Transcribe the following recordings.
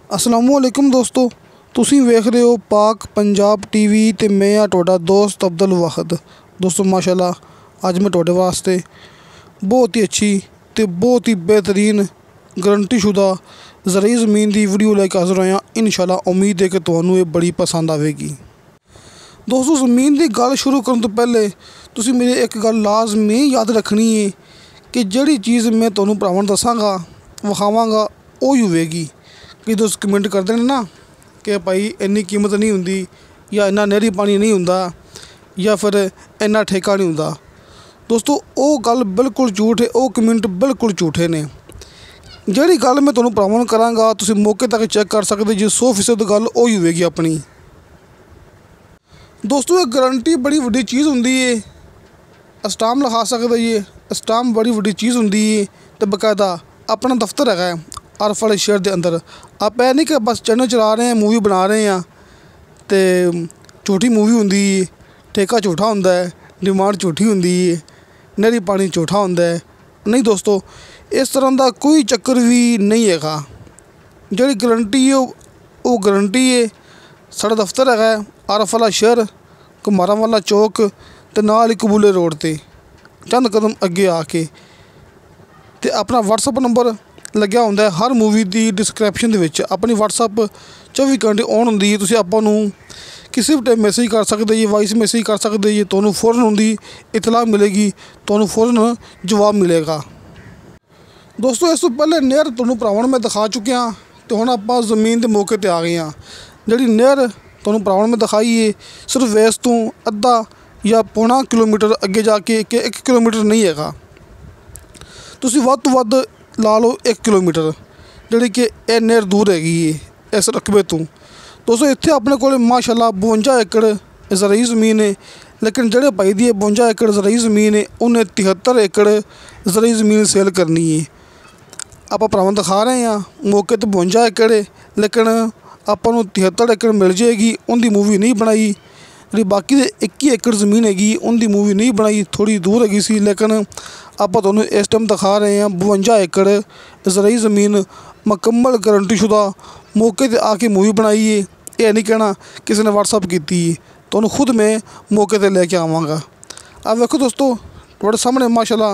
असलामुअलैकुम दोस्तों, तुसीं वेख रहे हो पाक पंजाब टीवी ते मैं आ तुहाडा दोस्त अब्दुल वाहिद। दोस्तों माशाल्लाह अज मैं तुहाडे वास्ते बहुत ही अच्छी ते बहुत ही बेहतरीन गारंटी शुदा ज़रई ज़मीन की वीडियो लैके हाज़र होया। इंशाल्लाह उम्मीद है कि तुहानू ये बड़ी पसंद आएगी। दोस्तों ज़मीन की गल शुरू करने तो पहले तुसीं मेरी एक गल लाजमी याद रखनी है कि जिहड़ी चीज़ मैं तुहानू भरावां दसांगा विखावांगा वो ही होवेगी। कि दोस्त कमेंट करते हैं ना कि भाई इन्नी कीमत नहीं होंदी या इन्ना नहरी पानी नहीं होंदा या फिर इन्ना ठेका नहीं होंदा। दोस्तों वो गल बिल्कुल झूठ है, वो कमेंट बिल्कुल झूठे ने। जिहड़ी गल मैं तुहानू भरावां करांगा तुसीं मौके तक चैक कर सकते जी 100% गल वो ही होवेगी अपनी। दोस्तों ये गारंटी बड़ी वड्डी चीज़ होंदी है, स्टाम्प लिखा सकते जी, स्टाम्प बड़ी वड्डी चीज़ होंदी है तो बकायदा अपना दफ्तर है आरफ वाले शहर के अंदर। आप ऐ नहीं कि बस चैनल चला रहे हैं मूवी बना रहे हैं तो झूठी मूवी होंदी है, ठेका झूठा होंदा है, डिमांड झूठी होंदी है, नहरी पानी झूठा होंदा है। नहीं दोस्तों इस तरह का कोई चक्कर भी नहीं है। जिहड़ी गारंटी है वो गारंटी है। साडा दफ्तर है आरफ वाला शहर घुमारा वाला चौक ते नाल ही कबूले रोड ते चंद कदम अगे आके ते अपना WhatsApp नंबर लग्या होंदा है हर मूवी की डिस्क्रिप्शन दे विच। अपनी WhatsApp 24 घंटे ऑन होंदी है। तुसीं आपां नूं किसी भी टाइम मैसेज कर सकते जी, वॉइस मैसेज कर सकते जी, तुहानूं फौरन उनकी इतला मिलेगी, तुहानूं फौरन जवाब मिलेगा। दोस्तों इस तो पहले नहर तुहानूं भरावां मैं दिखा चुकिया तो हुण आपां ज़मीन के मौके ते आ गए हैं। जिहड़ी नहर तुहानूं भरावां मैं दिखाई है सिर्फ इस तो अद्धा या पौना किलोमीटर अगे जाके कि 1 किलोमीटर नहीं है। तुसीं वध तो वध ला लो 1 किलोमीटर जिहड़ी कि यह नहर दूर हैगी है इस रकबे तो। दोस्तों इत्थे अपने कोल माशाल्लाह 52 एकड़ ज़रई ज़मीन है, लेकिन जिहड़े भाई दी 52 एकड़ ज़रई ज़मीन है उन्हें 73 एकड़ ज़रई ज़मीन सेल करनी है। आप भरावां दिखा रहे हैं मौके तो 52 एकड़ है, लेकिन आपां नूं 73 एकड़ मिल जाएगी। उनकी मूवी नहीं बनाई। जी बाकी 21 एकड़ ज़मीन हैगी उनकी मूवी नहीं बनाई, थोड़ी दूर हैगी सी, लेकिन आप तुहानूं इस टाइम दिखा रहे हैं 52 एकड़ ज़रई ज़मीन मुकम्मल गारंटी शुदा मौके ते आके मूवी बनाई है। यह नहीं कहना किसी ने WhatsApp की है, तुहानूं खुद मैं मौके ते लेके आवांगा। अब देखो दोस्तों तुहाडे सामने माशाल्लाह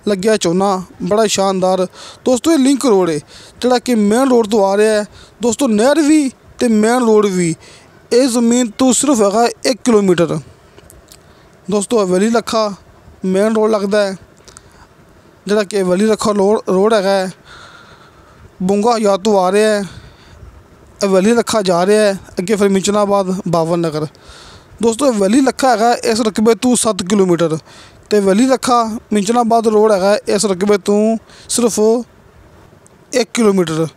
लग्या झोना बड़ा शानदार। दोस्तों ये लिंक रोड है जिहड़ा कि मेन रोड तो आ रहा है। दोस्तों नहर भी तो मेन रोड भी इस ज़मीन तो सिर्फ है 1 किलोमीटर। दोस्तों वली लखा मेन रोड लगता है जिहड़ा कि वली लखा रोड है। बुंगा या तो आ रहा है, वली लखा जा रहा है अगे, फिर मिंचनाबाद बावन नगर। दोस्तों वली लखा है इस रकबे तो 7 किलोमीटर तो वली लखा मिंचनाबाद रोड है इस रकबे तो सिर्फ 1 किलोमीटर।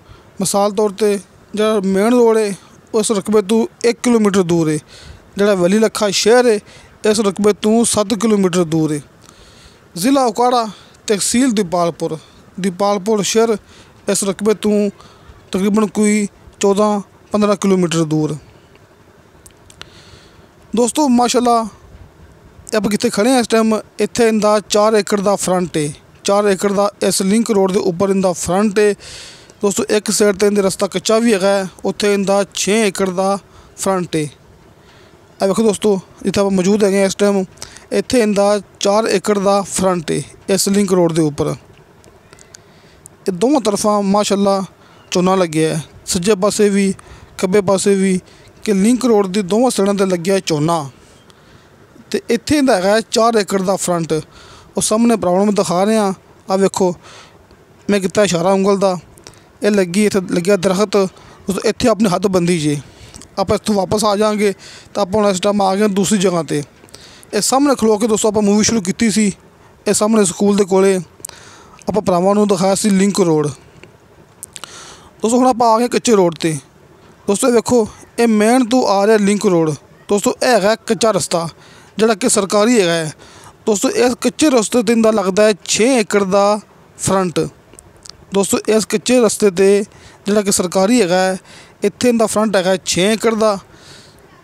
मिसाल तौर पर जो मेन रोड है उस रकबे तो 1 किलोमीटर दूर है। जिहड़ा वली लखा शहर है इस रकबे तो 7 किलोमीटर दूर है। ज़िला उकाड़ा तहसील दीपालपुर शहर इस रकबे तो तकरीबन कोई 14-15 किलोमीटर दूर। दोस्तों माशाल्लाह आप कितने खड़े हैं इस टाइम, इत्थे इंदा 4 एकड़ का फ्रंट है। 4 एकड़ का इस लिंक रोड के उपर इंदा फ्रंट है। दोस्तों एक साइड तो इंदा रस्ता कच्चा भी है, उत्थे इंदा 6 एकड़ का फ्रंट है। अब देखो दोस्तों जिथे आप मौजूद है इस टाइम इत्थे इंदा 4 एकड़ का फ्रंट है इस लिंक रोड के उपर। ये दोनों तरफा माशाल्लाह झोना लग्या है, सज्जे पासे भी खब्बे पासे भी कि लिंक रोड की दोनों साइडों पर लग्या झोना। तो इत्थे इंदा है 4 एकड़ का फ्रंट। और सामने भरावां में दिखा रहे हैं, आ वेखो मैं किता इशारा उंगल का, यह लगी इत्थे लग्या दरख्त। इत्थे अपनी हद बंदी जे आप इत्थों वापस आ जाएंगे तो आप इस टाइम आ गए दूसरी जगह पर। इस सामने खलो के दोस्तों आप मूवी शुरू की सी। इस सामने स्कूल के कोले आप भरावां नूं दिखाया सी लिंक रोड। दोस्तों हुण आप आ गए कच्चे रोड ते। दोस्तों देखो ये मेन तो आ रहा लिंक रोड। दोस्तों है कच्चा रस्ता जिहड़ा कि सरकारी है। दोस्तों इस कच्चे रस्ते ते इंदा लगता है 6 एकड़ का फ्रंट। दोस्तों इस कच्चे रस्ते ते जिहड़ा कि सरकारी है इत्थे इंदा फ्रंट है 6 एकड़ का,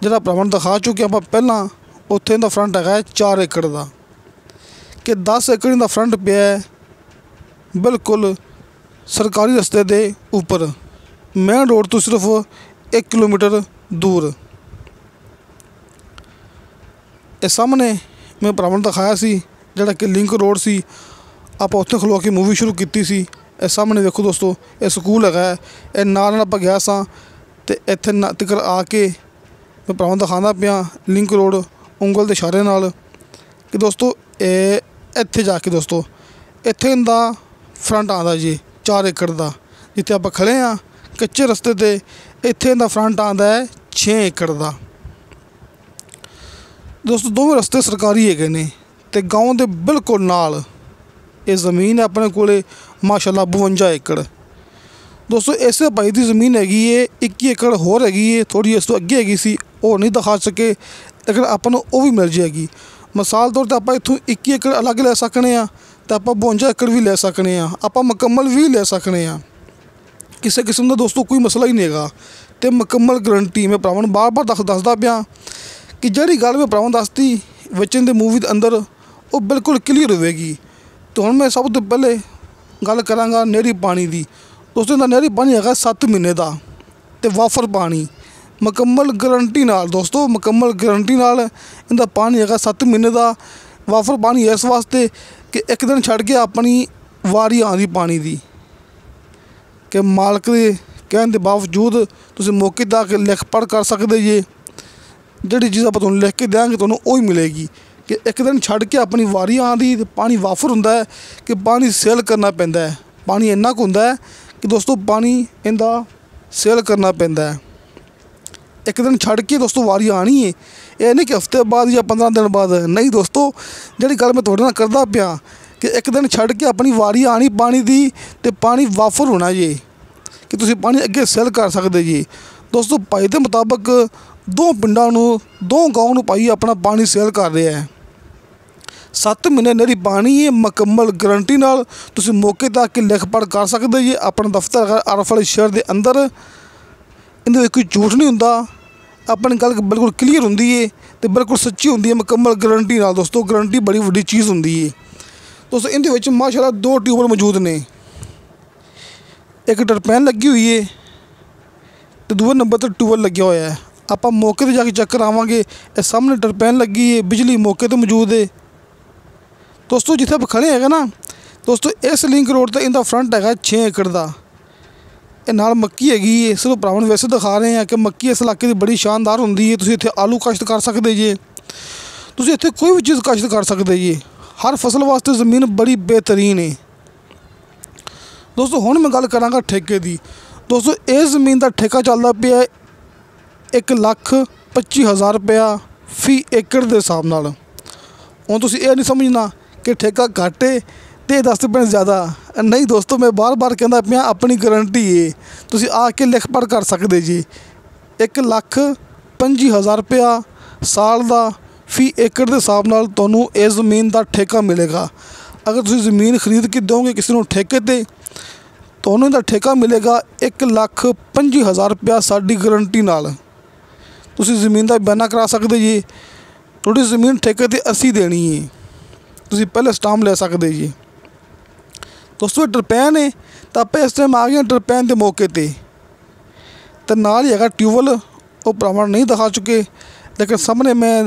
जिहड़ा भरावां दिखा चुके आप पहलां उत्थे इंदा फ्रंट है 4 एकड़ का। कि 10 एकड़ इंदा फ्रंट पिया है बिल्कुल सरकारी रस्ते के उपर। मेन रोड तो सिर्फ 1 किलोमीटर दूर। इस सामने मैं भरावां दिखाया सी जिहड़ा कि लिंक रोड सी, आपां उत्थे खलो के मूवी शुरू की सी। इस सामने देखो दोस्तों, ये स्कूल है, ये नाल आपां गया सां ते इत्थे तिकर आके मैं भरावां दिखांदा पिया लिंक रोड उंगल दे इशारे नाल कि दोस्तों इत्थे जाके दोस्तों इत्थे इंदा फ्रंट आंदा जी 4 एकड़ दा। जित्थे आपां खड़े हाँ कच्चे रस्ते ते, इत्थे इंदा फ्रंट आंदा है 6 एकड़ दा। दोस्तों दोवें रस्ते सरकारी है ने ते गाँव के बिल्कुल नाल ये ज़मीन है अपने कोले माशाल्लाह 52 एकड़। दोस्तों इस भाई की ज़मीन हैगी है 21 एकड़ होर हैगी है, थोड़ी इस तो अगे हैगी सी, वो नहीं दिखा सके, लेकिन अपन वो भी मिल जाएगी। मिसाल तौर पर आप इतों 21 एकड़ अलग ले सकते हैं तो आप 52 एकड़ भी ले सकते हैं, आप मुकम्मल भी ले सकते हैं। किसी किस्म का दोस्तों कोई मसला ही नहीं है। तो मुकम्मल गारंटी मैं भरावां नूं बार बार दसदा पिया कि जिहड़ी गल मैं भरावां दसती विचन दे मूवी दे अंदर वो बिल्कुल क्लीयर होवेगी। तो हुण मैं सब तो पहले गल करांगा नहरी पानी की। दोस्तों इहदा नहरी पानी है 7 महीने का तो वाफर पानी मुकम्मल गारंटी नाल। दोस्तों मुकम्मल गारंटी नाल इहदा पानी है 7 महीने का वाफर पानी इस वास्ते कि एक दिन छड़ के अपनी वारी आंदी पानी की, कि मालक के कहने के बावजूद तुसीं मौके ते आके लिख पढ़ कर सकते जे। जिहड़ी चीज़ आपां तुहानूं लिख के देंगे तुहानूं वही मिलेगी कि एक दिन छड़ के अपनी वारी आंदी ते पानी वाफर हुंदा है कि पानी सेल करना पैंदा है। पानी इन्ना क हुंदा है कि दोस्तों पानी इंदा सेल करना पैंदा है। एक दिन छड़ के दोस्तों वारी आनी है, यह नहीं कि हफ्ते बाद या 15 दिन बाद, नहीं दोस्तों जिहड़ी गल मैं तुहाडे नाल करदा पिया कि एक दिन छड़ के अपनी वारी आनी पानी दी ते पानी वाफर होना जी कि तुसीं पानी अगे सेल कर सकते जी। दोस्तों भाई के मुताबिक 2 पिंडां नूं 2 गाँव नूं भाई अपना पानी सेल कर रहा है। 7 महीने नहरी पानी है मुकम्मल गारंटी नाल, तुसीं मौके ते आके लिख पढ़ कर सकते जी। अपना दफ्तर है आरफ वाले शहर के अंदर, इहदे कोई झूठ नहीं हुंदा, अपनी गल बिल्कुल क्लीयर हुंदी है तो बिल्कुल सच्ची हुंदी है मुकम्मल गारंटी नाल। दोस्तों गारंटी बड़ी वड्डी चीज़ हुंदी है। दोस्तों इहदे विच माशाल्लाह 2 ट्यूबवेल मौजूद ने, एक टरपैन लगी हुई है तो दूसरे नंबर पर ट्यूबवेल लग्या होया है। आप मौके पर जाके चेक करावांगे, इस सामने टरपैन लगी है, बिजली मौके पर मौजूद है। दोस्तों जिथे आप खड़े है ना दोस्तों, इस लिंक रोड पर इनका फ्रंट है 6 एकड़ का। ये नाल मक्की हैगी है, सिर्फ भरावां नूं वैसे दिखा रहे हैं कि मक्की इस इलाके की बड़ी शानदार होंदी है। तुसीं इत्थे आलू काश्त कर सकते जे, तुसीं इत्थे कोई भी चीज़ काश्त कर सकते जे। हर फसल वास्ते ज़मीन बड़ी बेहतरीन है। दोस्तों हुण मैं गल करांगा ठेके की। दोस्तों इस ज़मीन का ठेका चलदा पिया 1,25,000 रुपया फी एकड़ के हिसाब नाल। हुण तुसीं ये नहीं समझना कि ठेका घट है तो 10 रुपये ज़्यादा, नहीं दोस्तों मैं बार बार कहता पिया अपनी गारंटी है, तुसीं आके लिख पढ़ कर सकते जी। 1,25,000 रुपया साल का फी एकड़ के हिसाब नाल तुहानूं इस ज़मीन का ठेका मिलेगा। अगर तुसीं ज़मीन खरीद के दोगे किसी नूं ठेके ते, तुहानूं इहदा ठेका मिलेगा 1,25,000 रुपया साडी गारंटी नाल। तुसीं ज़मीन का बयाना करा सकते जी, थोड़ी ज़मीन ठेके ते असीं देनी है, तुसीं पहले स्टाम्प ले सकते जी। दोस्तों टरपैन है तो आप इस टाइम आ गए टरपैन के मौके पर, तो नाल ही है ट्यूबवेल, वो भरावां नहीं दिखा चुके, लेकिन सामने मैं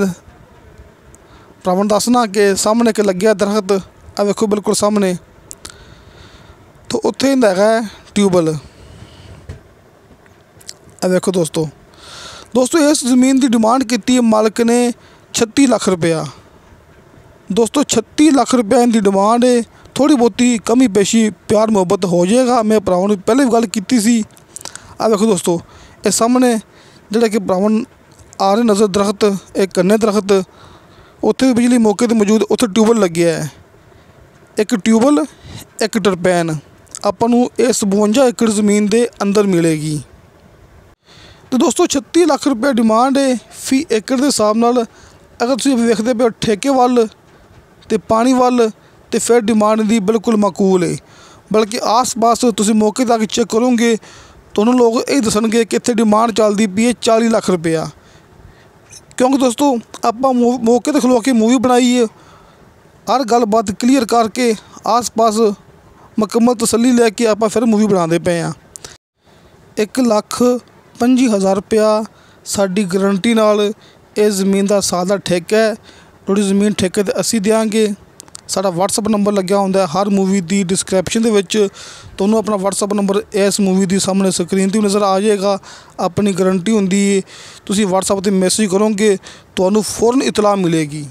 भरावां दसना कि सामने एक लग्या दरख्त आ वेखो बिल्कुल सामने, तो उत्थे इंदा है ट्यूबवेल। आ देखो दोस्तों इस ज़मीन की डिमांड की मालिक ने 36 लाख रुपया। दोस्तों 36 लाख रुपया इनकी डिमांड है। थोड़ी बहुती कमी पेशी प्यार मुहब्बत हो जाएगा, मैं भरावां नूं पहले भी गल कीती सी। आ देखो दोस्तों ये सामने जिहड़ा कि भरावां आ रहे नज़र दरख्त, एक कन्ने दरख्त, उत्थे बिजली मौके पर मौजूद, उत्थे ट्यूबवेल लग्या है। एक ट्यूबवेल एक टरपैन आपां नूं इस 52 एकड़ ज़मीन के अंदर मिलेगी। तो दोस्तों 36 लाख रुपया डिमांड है फी एकड़ के हिसाब नाल। अगर तुसीं वेखदे पे ठेके वाल ते पानी वाल तो फिर डिमांड दी बिल्कुल माकूल है। बल्कि आस पास तुसीं मौके तक चेक करोगे तो उन्होंने लोग ये दसणगे कि इत्थे डिमांड चलती पई है 40 लाख रुपया। क्योंकि दोस्तों आप मौके पर खलो के मूवी बनाई है, हर गल बात क्लीयर करके आस पास मुकम्मल तसल्ली लैके आप फिर मूवी बनाते पे हैं। 1,25,000 रुपया साडी गारंटी नाल इस ज़मीन का साल का ठेका है। थोड़ी ज़मीन ठेके ते असी देंगे। साडा WhatsApp नंबर लग्या हुंदा है हर मूवी की डिस्क्रिप्शन दे विच। तुहानूं अपना WhatsApp नंबर इस मूवी की सामने स्क्रीन ते नज़र आ जाएगा। अपनी गारंटी हुंदी है, तुसीं WhatsApp ते मैसेज करोगे तुहानूं फौरन इतला मिलेगी।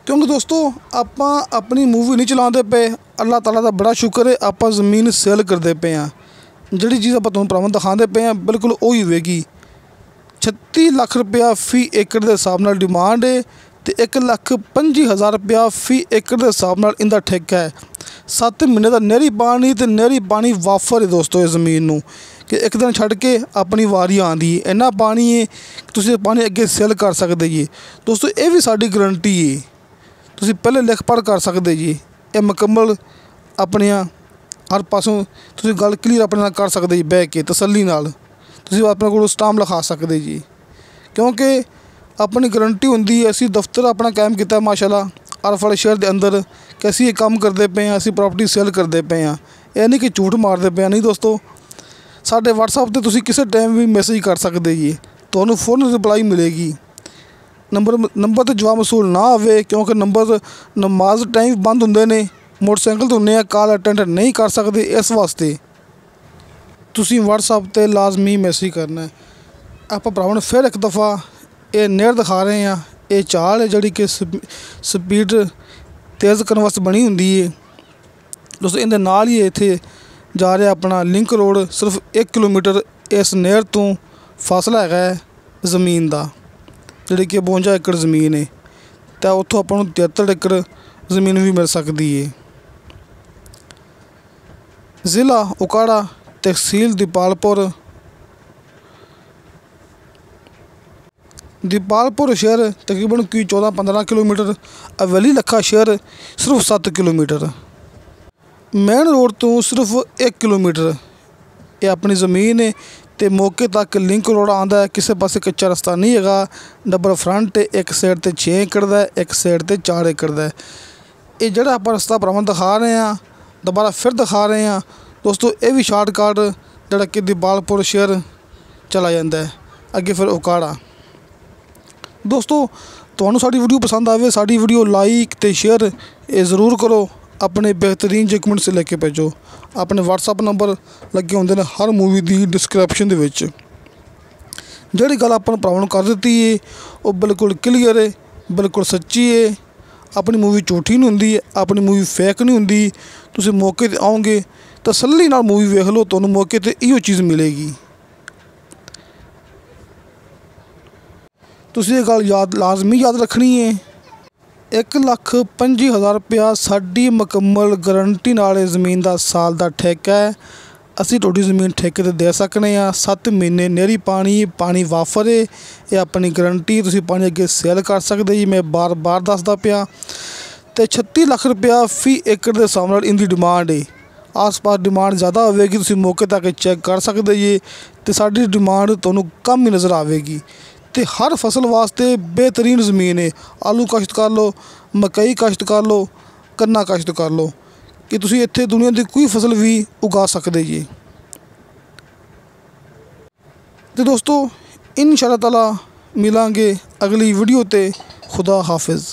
क्योंकि दोस्तों आपां अपनी मूवी नहीं चलाते पे, अल्लाह ताला दा बड़ा शुक्र है आपां ज़मीन सेल करते पे हैं। जिहड़ी चीज़ आपां तुहानूं भरावां दिखाते पे हैं बिल्कुल उही होवेगी। 36 लाख रुपया फी एकड़ के हिसाब नाल डिमांड है तो 1,25,000 रुपया फी एकड़ के हिसाब नाल इनका ठेका है। 7 महीने का नहरी पानी तो नहरी पानी वाफर है दोस्तों इस ज़मीन नूं कि एक दिन छड़ के अपनी वारी आती है। इन्ना पानी है कि तुसीं पानी अगे सेल कर सकते जी। दोस्तों ये भी साडी गारंटी है, तुसीं पहले लिख पढ़ कर सकते जी। ये मुकम्मल अपने हर पासों तुसीं गल क्लीयर अपने नाल कर सकते जी, बह के तसल्ली नाल तुसीं अपने कोल स्टाम्प लिखा सकते जी। क्योंकि अपनी गारंटी होंदी है। असी दफ्तर अपना कायम किया माशाल्लाह आरफ वाले शहर के अंदर कि असी ये काम करते पे हैं, असी प्रॉपर्टी सेल करते पे हैं। यह नहीं कि झूठ मारते पे हैं, नहीं दोस्तों। साडे WhatsApp ते तुसीं किसी टाइम भी मैसेज कर सकते जी, तुहानूं फौरन रिप्लाई मिलेगी। नंबर ते जवाब मसूल ना आवे क्योंकि नंबर नमाज टाइम बंद होंदे ने, मोटरसाइकिल तो होंदे, कॉल अटेंड नहीं कर सकते। इस वास्ते तुसीं WhatsApp ते लाजमी मैसेज करना है। आपां भरावां फिर एक दफ़ा ये नहर दिखा रहे हैं। ये चाल है जिहड़ी कि स्पीड तेज़ करने वास्ते बनी हुंदी है दोस्तों। इहदे नाल ही इत्थे जा रहा अपना लिंक रोड। सिर्फ 1 किलोमीटर इस नहर तो फासला है ज़मीन का, जिहड़ी कि 52 एकड़ ज़मीन है। तो उत्थों आपां नूं 73 एकड़ ज़मीन भी मिल सकती है। ज़िला उकाड़ा, तहसील दीपालपुर शहर तकरीबन कोई 14-15 किलोमीटर। अवेली लखा शहर सिर्फ 7 किलोमीटर। मेन रोड तो सिर्फ 1 किलोमीटर ये अपनी ज़मीन है। तो मौके तक लिंक रोड आंदा है, किसी पासे कच्चा रास्ता नहीं है। डबल फ्रंट है, एक साइड ते 6 एकड़ का, एक साइड ते 4 एकड़ का। ये जिहड़ा आपां रस्ता भरावां दिखा रहे हैं, दोबारा फिर दिखा रहे हैं दोस्तों। ये भी शार्टकट जिहड़ा कि दीपालपुर शहर चला जाता है, अगे फिर उकाड़ा। दोस्तों तुहानूं साडी वीडियो पसंद आवे, साडी वीडियो लाइक ते शेयर ज़रूर करो। अपने बेहतरीन जे कमेंट से लेके भेजो। अपने WhatsApp नंबर लगे होंदे ने हर मूवी की डिस्क्रिप्शन दे विच। जिहड़ी गल आपां भरावां नूं कर दित्ती है वो बिल्कुल क्लीयर है, बिल्कुल सच्ची है। अपनी मूवी झूठी नहीं हुंदी, अपनी मूवी फेक नहीं हुंदी। तुसीं मौके ते आओगे तसल्ली नाल मूवी वेख लो, तुहानूं मौके ते इहो चीज़ मिलेगी। तुसीं ये गल लाजमी याद रखनी है। 1,25,000 रुपया साडी मुकम्मल गारंटी नाल ज़मीन का साल का ठेका है। असी तुहाडी ज़मीन ठेके ते दे सकने आ। 7 महीने नहरी पानी वाफर है। ये अपनी गारंटी, तुसीं पानी अगे सेल कर सकते जी। मैं बार बार दसदा पिया। तो 36 लाख रुपया फी एकड़ के हिसाब नाल इनकी डिमांड है। आस पास डिमांड ज़्यादा होगी, तुसीं मौके तक चैक कर सकते जी। तो साडी डिमांड तुहानूं कम ही नज़र आएगी। तो हर फसल वास्ते बेहतरीन ज़मीन है। आलू काश्त कर लो, मकई काश्त कर लो, गन्ना काश्त कर लो कि तुसीं इत्थे दुनिया की कोई फसल भी उगा सकते जी। तो दोस्तों इंशाअल्लाह ताला मिलांगे अगली वीडियो ते। खुदा हाफिज़।